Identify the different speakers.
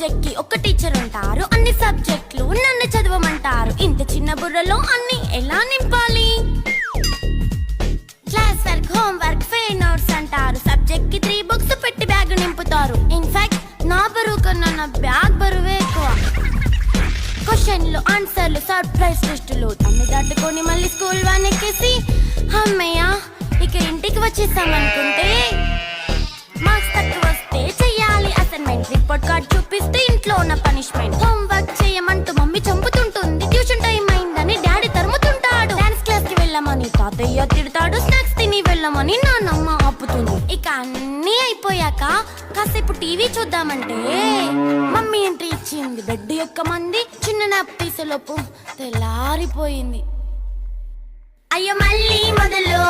Speaker 1: Subject కి ఒక teacher ఉంటారు, అన్ని సబ్జెక్టులు నన్ను చదవమంటారు. ఇంత చిన్న బుర్రలో అన్ని ఎలా నింపాలి? Class work, home work, fair notes అంటారు. సబ్జెక్ట్ కి 3 బుక్స్ పెట్టి బ్యాగ్ నింపుతారు. ఇన్ఫాక్ట్ నా బరువు కన్నా నా బ్యాగ్ బరువే ఎక్కువ. క్వశ్చన్లు, ఆన్సర్లు, సర్ప్రైజ్ టెస్టులు అన్ని దాటుకొని మళ్ళీ స్కూల్ వ్యాన్ ఎక్కేసి అమ్మయ్య ఇక ఇంటికి వచ్చేసామనుకుంటే మార్క్స్ తక్కువ వస్తే చెయ్యాలి అసైన్మెంట్. రిపోర్ట్ కార్డ్ చూపిస్తే ఇంట్లో ఉన్న పనిష్మెంట్. హోమ్ వర్క్ చేయమంటూ మమ్మీ చంపుతుంటుంది. ట్యూషన్ టైం అయిందని డాడీ తరుముతుంటాడు. డాన్స్ క్లాస్ కి వెళ్ళమని తాతయ్య తిడతాడు. స్నాక్స్ తిని వెళ్ళమని నాన్నమ్మ ఆపుతుంది. ఇక అన్నీ అయిపోయాక కాసేపు టీవీ చూద్దామంటే మమ్మీ ఎంట్రీ ఇచ్చింది. బెడ్ యొక్క మంది చిన్న నాప్ తీసేలోపు తెల్లారిపోయింది. అయ్యో మళ్ళీ మొదలు